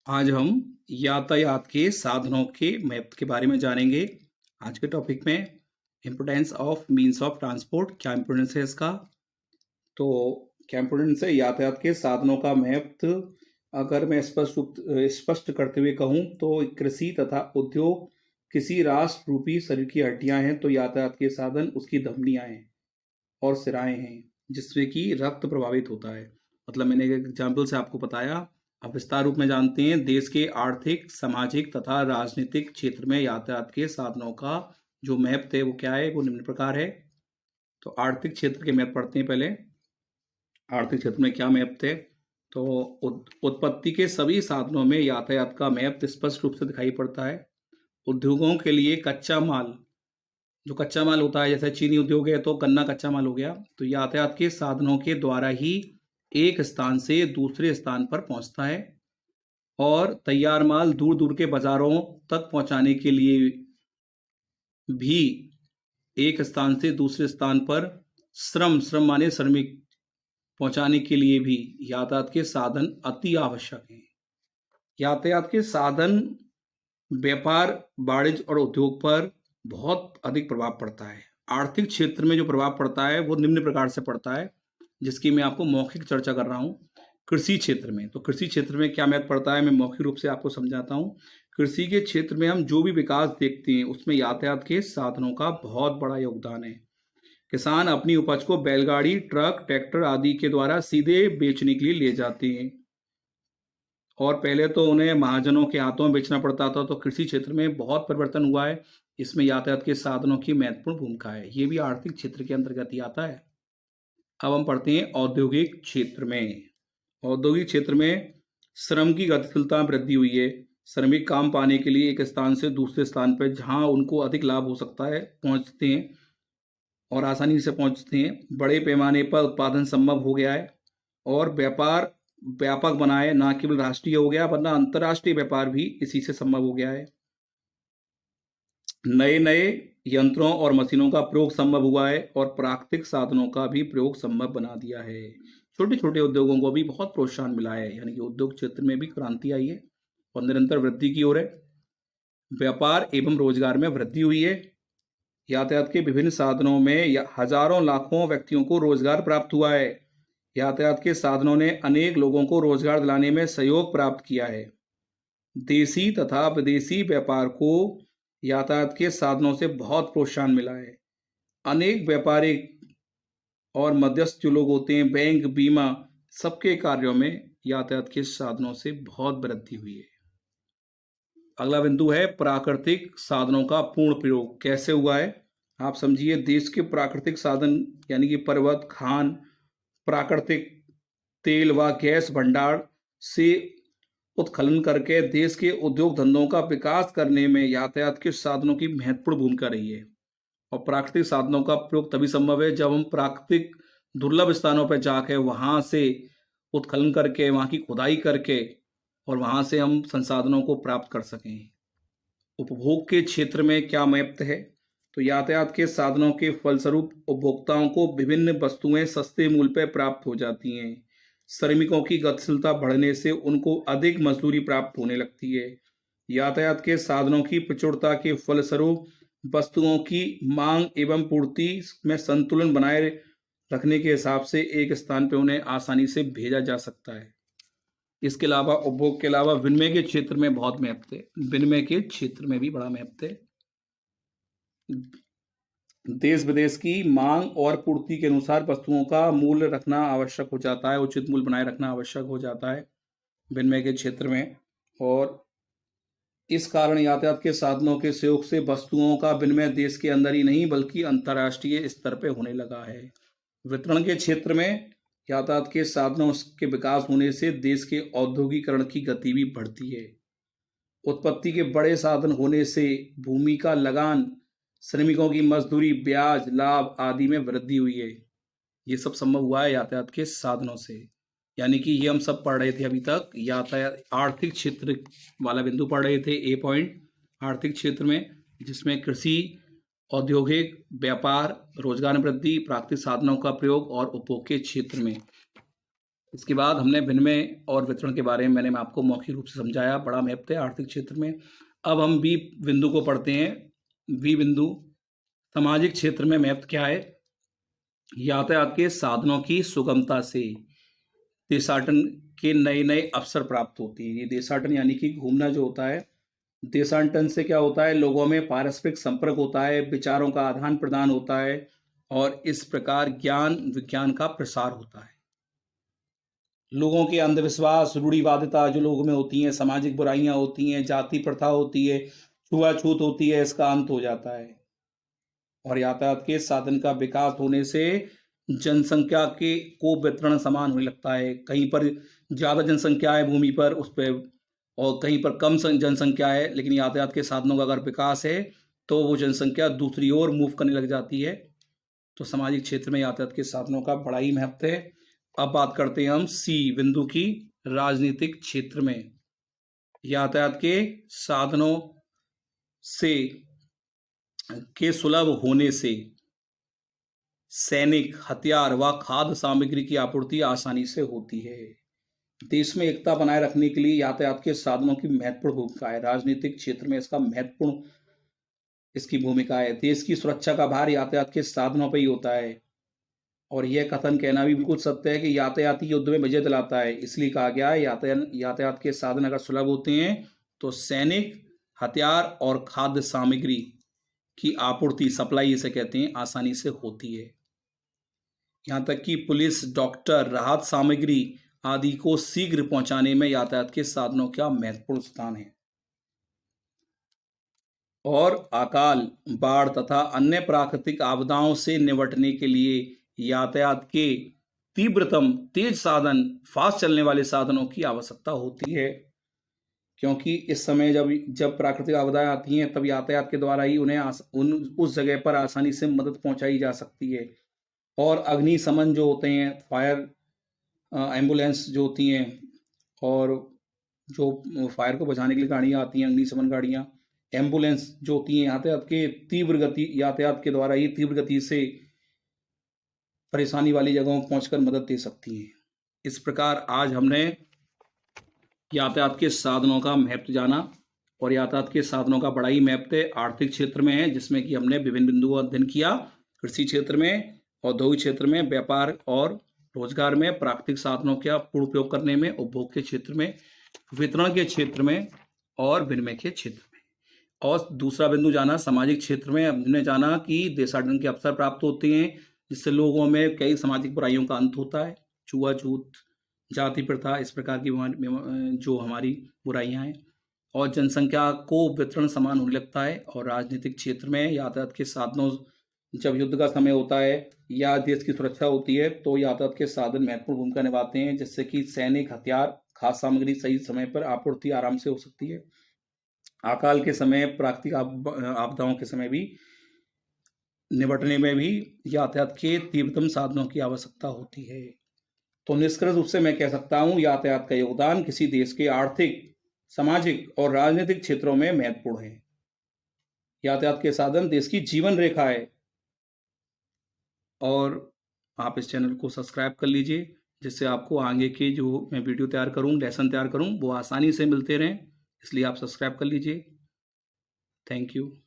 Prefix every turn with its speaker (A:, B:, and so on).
A: आज हम यातायात के साधनों के मैप के बारे में जानेंगे। आज के टॉपिक में importance of means of transport, क्या इम्पोर्टेंस है इसका। तो क्या इम्पोर्टेंस है यातायात के साधनों का मैप। अगर मैं स्पष्ट करते हुए कहूँ तो कृषि तथा उद्योग किसी राष्ट्र रूपी शरीर की हड्डियां हैं, तो यातायात के साधन उसकी धमनियां हैं और सिराएं हैं, जिससे कि रक्त प्रभावित होता है। मतलब मैंने एक एग्जाम्पल से आपको बताया। अब विस्तार रूप में जानते हैं देश के आर्थिक, सामाजिक तथा राजनीतिक क्षेत्र में यातायात के साधनों का जो मैप थे वो क्या है, वो निम्न प्रकार है। तो आर्थिक क्षेत्र के मैप पढ़ते हैं पहले। आर्थिक क्षेत्र में क्या मैप थे, तो उत्पत्ति के सभी साधनों में यातायात का मैप स्पष्ट रूप से दिखाई पड़ता है। उद्योगों के लिए कच्चा माल, जो कच्चा माल होता है, जैसे चीनी उद्योग है तो गन्ना कच्चा माल हो गया, तो यातायात के साधनों के द्वारा ही एक स्थान से दूसरे स्थान पर पहुंचता है। और तैयार माल दूर दूर के बाजारों तक पहुंचाने के लिए भी एक स्थान से दूसरे स्थान पर श्रम श्रम माने श्रमिक पहुंचाने के लिए भी यातायात के साधन अति आवश्यक हैं। यातायात के साधन व्यापार, वाणिज्य और उद्योग पर बहुत अधिक प्रभाव पड़ता है। आर्थिक क्षेत्र में जो प्रभाव पड़ता है वो निम्न प्रकार से पड़ता है, जिसकी मैं आपको मौखिक चर्चा कर रहा हूँ। कृषि क्षेत्र में, तो कृषि क्षेत्र में क्या महत्व पड़ता है, मैं मौखिक रूप से आपको समझाता हूँ। कृषि के क्षेत्र में हम जो भी विकास देखते हैं उसमें यातायात के साधनों का बहुत बड़ा योगदान है। किसान अपनी उपज को बैलगाड़ी, ट्रक, ट्रैक्टर आदि के द्वारा सीधे बेचने के लिए ले जाते हैं, और पहले तो उन्हें महाजनों के हाथों में बेचना पड़ता था। तो कृषि क्षेत्र में बहुत परिवर्तन हुआ है। इसमें यातायात के साधनों की महत्वपूर्ण भूमिका है। ये भी आर्थिक क्षेत्र के अंतर्गत ही आता है। अब हम पढ़ते हैं औद्योगिक क्षेत्र में। औद्योगिक क्षेत्र में श्रम की गतिशीलता में वृद्धि हुई है। श्रमिक काम पाने के लिए एक स्थान से दूसरे स्थान पर जहां उनको अधिक लाभ हो सकता है पहुंचते हैं, और आसानी से पहुंचते हैं। बड़े पैमाने पर उत्पादन संभव हो गया है और व्यापार व्यापक बना है, ना केवल राष्ट्रीय हो गया वरना अंतर्राष्ट्रीय व्यापार भी इसी से संभव हो गया है। नए नए यंत्रों और मशीनों का प्रयोग संभव हुआ है और प्राकृतिक साधनों का भी प्रयोग संभव बना दिया है। छोटे छोटे उद्योगों को भी बहुत प्रोत्साहन मिला है, यानी कि उद्योग क्षेत्र में भी क्रांति आई है और निरंतर वृद्धि की ओर है। व्यापार एवं रोजगार में वृद्धि हुई है। यातायात के विभिन्न साधनों में हजारों लाखों व्यक्तियों को रोजगार प्राप्त हुआ है। यातायात के साधनों ने अनेक लोगों को रोजगार दिलाने में सहयोग प्राप्त किया है। देशी तथा विदेशी व्यापार को यातायात के साधनों से बहुत प्रोत्साहन मिला है। अनेक व्यापारिक और मध्यस्थ जो लोग होते हैं, बैंक, बीमा, सबके कार्यों में यातायात के साधनों से बहुत वृद्धि हुई है। अगला बिंदु है प्राकृतिक साधनों का पूर्ण प्रयोग कैसे हुआ है। आप समझिए, देश के प्राकृतिक साधन यानी कि पर्वत, खान, प्राकृतिक तेल व गैस भंडार से उत्खनन करके देश के उद्योग धंधों का विकास करने में यातायात के साधनों की महत्वपूर्ण भूमिका रही है। और प्राकृतिक साधनों का प्रयोग तभी संभव है जब हम प्राकृतिक दुर्लभ स्थानों पर जाकर वहां से उत्खनन करके, वहां की खुदाई करके और वहां से हम संसाधनों को प्राप्त कर सकें। उपभोग के क्षेत्र में क्या महत्व है, तो यातायात के साधनों के फलस्वरूप उपभोक्ताओं को विभिन्न वस्तुएं सस्ते मूल्य पर प्राप्त हो जाती हैं। श्रमिकों की गतिशीलता बढ़ने से उनको अधिक मजदूरी प्राप्त होने लगती है। यातायात के साधनों की प्रचुरता के फलस्वरूप वस्तुओं की मांग एवं पूर्ति में संतुलन बनाए रखने के हिसाब से एक स्थान पर उन्हें आसानी से भेजा जा सकता है। इसके अलावा उपभोग के अलावा विनिमय के क्षेत्र में बहुत महत्व है। विनिमय के क्षेत्र में भी बड़ा महत्व है। देश विदेश की मांग और पूर्ति के अनुसार वस्तुओं का मूल्य रखना आवश्यक हो जाता है, उचित मूल्य बनाए रखना आवश्यक हो जाता है विनिमय के क्षेत्र में। और इस कारण यातायात के साधनों के सहयोग से वस्तुओं का विनिमय देश के अंदर ही नहीं बल्कि अंतर्राष्ट्रीय स्तर पर होने लगा है। वितरण के क्षेत्र में यातायात के साधनों के विकास होने से देश के औद्योगिकरण की गति भी बढ़ती है। उत्पत्ति के बड़े साधन होने से भूमि का लगान, श्रमिकों की मजदूरी, ब्याज, लाभ आदि में वृद्धि हुई है। ये सब संभव हुआ है यातायात के साधनों से। यानी कि ये हम सब पढ़ रहे थे अभी तक, यातायात आर्थिक क्षेत्र वाला बिंदु पढ़ रहे थे, ए पॉइंट आर्थिक क्षेत्र में, जिसमें कृषि, औद्योगिक, व्यापार, रोजगार में वृद्धि, प्राकृतिक साधनों का प्रयोग और उपभोग के क्षेत्र में इसके बाद हमने विनिमय और वितरण के बारे में मैंने आपको मौखिक रूप से समझाया, बड़ा मैप थे आर्थिक क्षेत्र में। अब हम बी बिंदु को पढ़ते हैं। बी बिंदु सामाजिक क्षेत्र में मैप क्या है? यातायात के साधनों की सुगमता से देशाटन के नए-नए अवसर प्राप्त होती है। ये देशाटन यानी कि घूमना जो होता है, देशाटन से क्या होता है, लोगों में पारस्परिक संपर्क होता है, विचारों का आदान-प्रदान होता है और इस प्रकार ज्ञान, विज्ञान का प्रसार होता है। लोगों के अंधविश्वास, रूढ़िवादिता जो लोगों में होती हैं, सामाजिक बुराइयां होती हैं, जाति प्रथा होती है, छुआछूत होती है, इसका अंत हो जाता है। और यातायात के साधन का विकास होने से जनसंख्या के को वितरण समान होने लगता है। कहीं पर ज़्यादा जनसंख्या है भूमि पर उस पे और कहीं पर कम जनसंख्या है, लेकिन यातायात के साधनों का अगर विकास है तो वो जनसंख्या दूसरी ओर मूव करने लग जाती है। तो सामाजिक क्षेत्र में यातायात के साधनों का बड़ा ही महत्व है। अब बात करते हैं हम सी बिंदु की, राजनीतिक क्षेत्र में यातायात के साधनों से के सुलभ होने से सैनिक हथियार व खाद्य सामग्री की आपूर्ति आसानी से होती है। देश में एकता बनाए रखने के लिए यातायात के साधनों की महत्वपूर्ण भूमिका है। राजनीतिक क्षेत्र में इसका महत्वपूर्ण इसकी भूमिका है। देश की सुरक्षा का भार यातायात के साधनों पर ही होता है और यह कथन कहना भी बिल्कुल सत्य है कि यातायाती युद्ध में विजय दिलाता है। इसलिए कहा गया है यातायात के साधन अगर सुलभ होते हैं तो सैनिक हथियार और खाद्य सामग्री की आपूर्ति, सप्लाई इसे कहते हैं, आसानी से होती है। यहाँ तक कि पुलिस, डॉक्टर, राहत सामग्री आदि को शीघ्र पहुंचाने में यातायात के साधनों का महत्वपूर्ण स्थान है। और अकाल, बाढ़ तथा अन्य प्राकृतिक आपदाओं से निपटने के लिए यातायात के तीव्रतम तेज साधन, फास्ट चलने वाले साधनों की आवश्यकता होती है, क्योंकि इस समय जब प्राकृतिक आपदाएं आती हैं तब यातायात के द्वारा ही उन्हें उस जगह पर आसानी से मदद पहुंचाई जा सकती है। और अग्निशमन जो होते हैं, फायर एम्बुलेंस जो होती हैं और जो फायर को बचाने के लिए गाड़ियाँ आती हैं, अग्निशमन गाड़ियाँ, एम्बुलेंस जो होती हैं, यातायात के द्वारा ही तीव्र गति से परेशानी वाली जगहों पर पहुंचकर मदद दे सकती हैं। इस प्रकार आज हमने यातायात के साधनों का महत्व जाना और यातायात के साधनों का बड़ा ही महत्व आर्थिक क्षेत्र में है, जिसमें कि हमने विभिन्न बिंदुओं का अध्ययन किया। कृषि क्षेत्र में, औद्योगिक क्षेत्र में, व्यापार और रोजगार में, प्राकृतिक साधनों का पूर्ण उपयोग करने में, उपभोग के क्षेत्र में, वितरण के क्षेत्र में और विनिमय के क्षेत्र में। और दूसरा बिंदु जाना सामाजिक क्षेत्र में, हमने जाना कि देशाटन के अवसर प्राप्त होते हैं, जिससे लोगों में कई सामाजिक बुराइयों का अंत होता है, छुआछूत, जाति प्रथा, इस प्रकार की जो हमारी बुराइयां हैं। और जनसंख्या को वितरण समान होने लगता है। और राजनीतिक क्षेत्र में यातायात के साधनों, जब युद्ध का समय होता है या देश की सुरक्षा होती है तो यातायात के साधन महत्वपूर्ण भूमिका निभाते हैं, जिससे कि सैनिक, हथियार, खाद्य सामग्री सही समय पर आपूर्ति आराम से हो सकती है। अकाल के समय, प्राकृतिक आपदाओं के समय भी निपटने में भी यातायात के तीव्रतम साधनों की आवश्यकता होती है। तो निष्कर्ष रूप से मैं कह सकता हूं, यातायात का योगदान किसी देश के आर्थिक, सामाजिक और राजनीतिक क्षेत्रों में महत्वपूर्ण है। यातायात के साधन देश की जीवन रेखा है और आप इस चैनल को सब्सक्राइब कर लीजिए, जिससे आपको आगे के जो मैं वीडियो तैयार करूं, लेसन तैयार करूं, वो आसानी से मिलते रहें। इसलिए आप सब्सक्राइब कर लीजिए। Thank you.